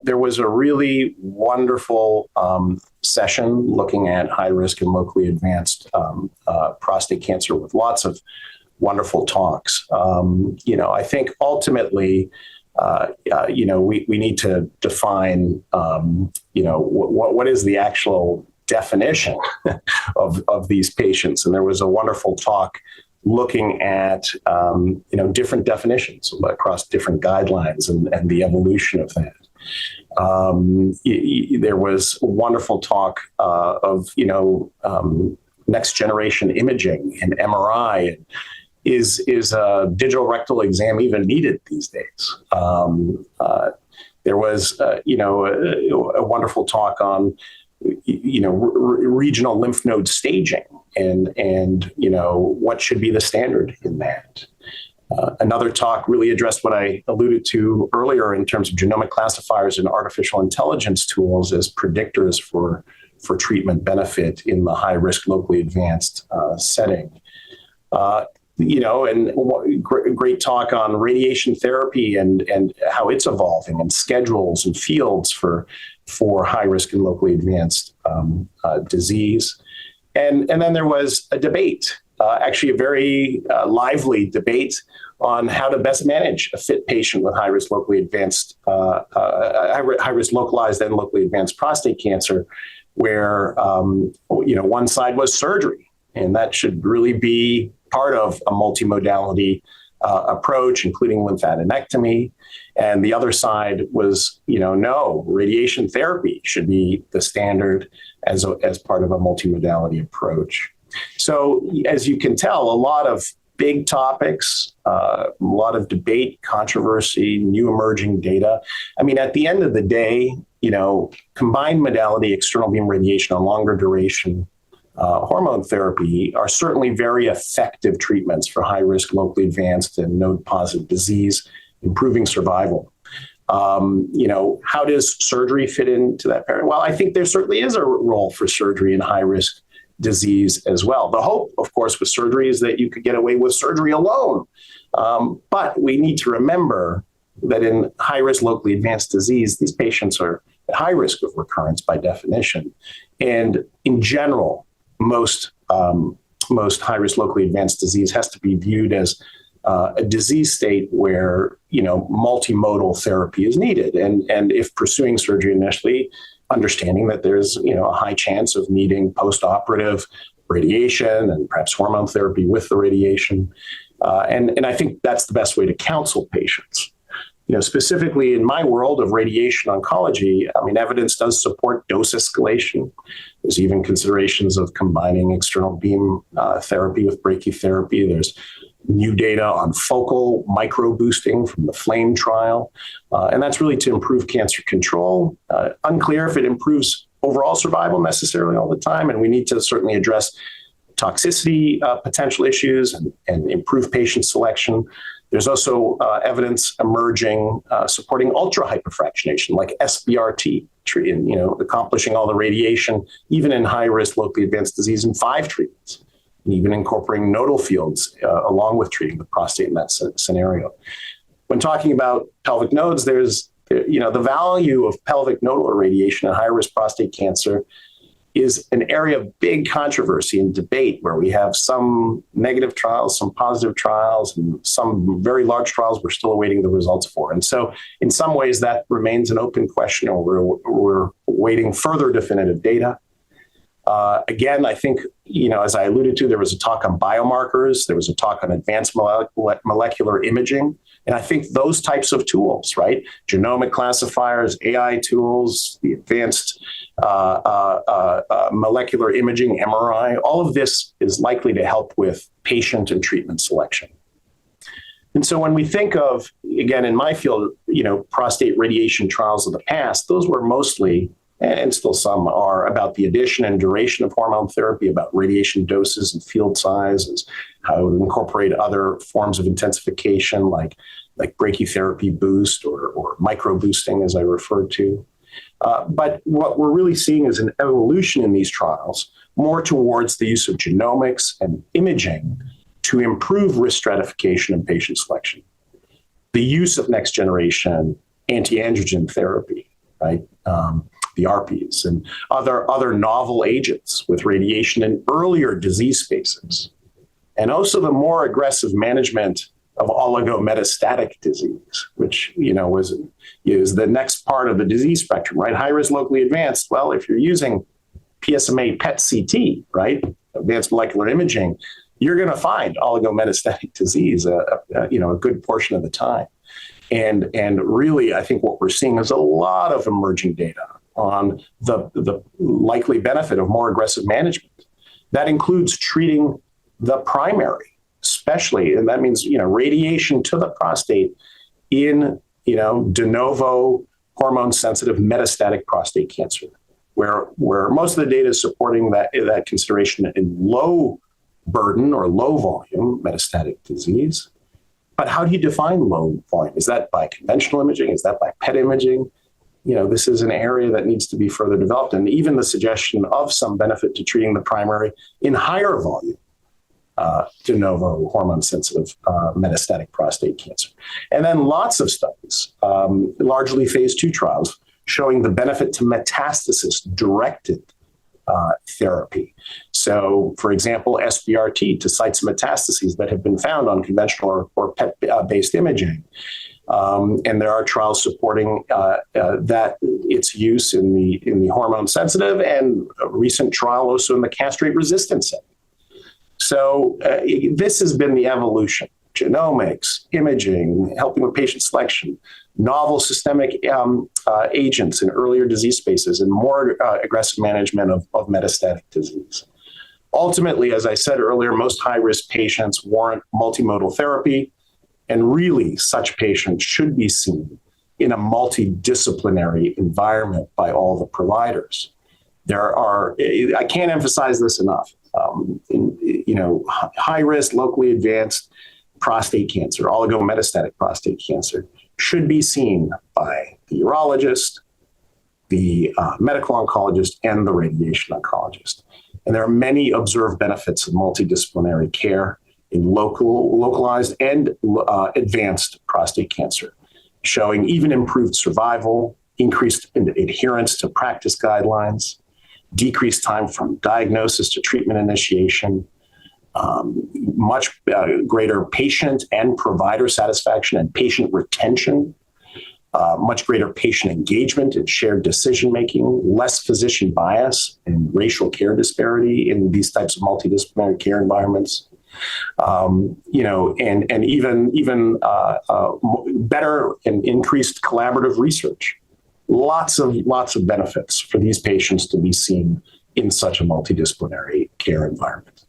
There was a really wonderful session looking at high risk and locally advanced prostate cancer with lots of wonderful talks. I think ultimately, we need to define, what is the actual definition of these patients. And there was a wonderful talk looking at, different definitions across different guidelines and the evolution of that. There was a wonderful talk of, next generation imaging and MRI. Is a digital rectal exam even needed these days? There was, a wonderful talk on, regional lymph node staging and what should be the standard in that. Another talk really addressed what I alluded to earlier in terms of genomic classifiers and artificial intelligence tools as predictors for treatment benefit in the high risk locally advanced setting. And great talk on radiation therapy and how it's evolving and schedules and fields for high risk and locally advanced disease. And then there was a debate, actually a very lively debate on how to best manage a fit patient with high risk locally advanced, high risk localized and locally advanced prostate cancer, where one side was surgery, and that should really be part of a multimodality approach, including lymphadenectomy. And the other side was, no, radiation therapy should be the standard as part of a multimodality approach. So as you can tell, a lot of big topics, a lot of debate, controversy, new emerging data. I mean, at the end of the day, combined modality external beam radiation on longer duration hormone therapy are certainly very effective treatments for high-risk, locally advanced and node-positive disease, improving survival. How does surgery fit into that paradigm? Well, I think there certainly is a role for surgery in high-risk disease as well. The hope, of course, with surgery is that you could get away with surgery alone. But we need to remember that in high-risk, locally advanced disease, these patients are at high risk of recurrence by definition. And in general, most high-risk locally advanced disease has to be viewed as a disease state where multimodal therapy is needed, and if pursuing surgery initially, understanding that there's a high chance of needing post-operative radiation and perhaps hormone therapy with the radiation, and I think that's the best way to counsel patients. Specifically in my world of radiation oncology, I mean, evidence does support dose escalation. There's even considerations of combining external beam therapy with brachytherapy. There's new data on focal micro-boosting from the FLAME trial. And that's really to improve cancer control. Unclear if it improves overall survival necessarily all the time. And we need to certainly address toxicity potential issues and improve patient selection. There's also evidence emerging supporting ultra-hypofractionation, like SBRT, accomplishing all the radiation, even in high-risk locally advanced disease in 5 treatments, and even incorporating nodal fields along with treating the prostate in that scenario. When talking about pelvic nodes, there's the value of pelvic nodal irradiation in high-risk prostate cancer is an area of big controversy and debate, where we have some negative trials, some positive trials, and some very large trials we're still awaiting the results for. And so in some ways that remains an open question, or we're waiting further definitive data. Again, I think, as I alluded to, there was a talk on biomarkers, there was a talk on advanced molecular imaging. And I think those types of tools, right? Genomic classifiers, AI tools, the advanced molecular imaging, MRI, all of this is likely to help with patient and treatment selection. And so when we think of, again, in my field, prostate radiation trials of the past, those were mostly, and still some are, about the addition and duration of hormone therapy, about radiation doses and field sizes, how to incorporate other forms of intensification like brachytherapy boost or micro boosting, as I referred to. But what we're really seeing is an evolution in these trials more towards the use of genomics and imaging to improve risk stratification and patient selection. The use of next generation anti-androgen therapy, right? The ARPs and other novel agents with radiation in earlier disease spaces. And also the more aggressive management of oligometastatic disease, which, is the next part of the disease spectrum, right? High risk, locally advanced. Well, if you're using PSMA PET CT, right? Advanced molecular imaging, you're going to find oligometastatic disease a good portion of the time. And really, I think what we're seeing is a lot of emerging data on the likely benefit of more aggressive management. That includes treating the primary, especially, and that means, radiation to the prostate in, de novo hormone-sensitive metastatic prostate cancer, where most of the data is supporting that consideration in low burden or low volume metastatic disease. But how do you define low volume? Is that by conventional imaging? Is that by PET imaging? This is an area that needs to be further developed. And even the suggestion of some benefit to treating the primary in higher volume de novo hormone-sensitive metastatic prostate cancer. And then lots of studies, largely phase 2 trials, showing the benefit to metastasis-directed therapy. So, for example, SBRT to sites of metastases that have been found on conventional or PET-based imaging. And there are trials supporting that its use in the hormone-sensitive, and a recent trial also in the castrate-resistant setting. So this has been the evolution: genomics, imaging, helping with patient selection, novel systemic agents in earlier disease spaces, and more aggressive management of metastatic disease. Ultimately, as I said earlier, most high-risk patients warrant multimodal therapy, and really such patients should be seen in a multidisciplinary environment by all the providers. I can't emphasize this enough. High risk, locally advanced prostate cancer, oligometastatic prostate cancer, should be seen by the urologist, the medical oncologist, and the radiation oncologist. And there are many observed benefits of multidisciplinary care in localized and advanced prostate cancer, showing even improved survival, increased adherence to practice guidelines, decreased time from diagnosis to treatment initiation, much greater patient and provider satisfaction and patient retention, much greater patient engagement and shared decision-making, less physician bias and racial care disparity in these types of multidisciplinary care environments, and even better and increased collaborative research. Lots of benefits for these patients to be seen in such a multidisciplinary care environment.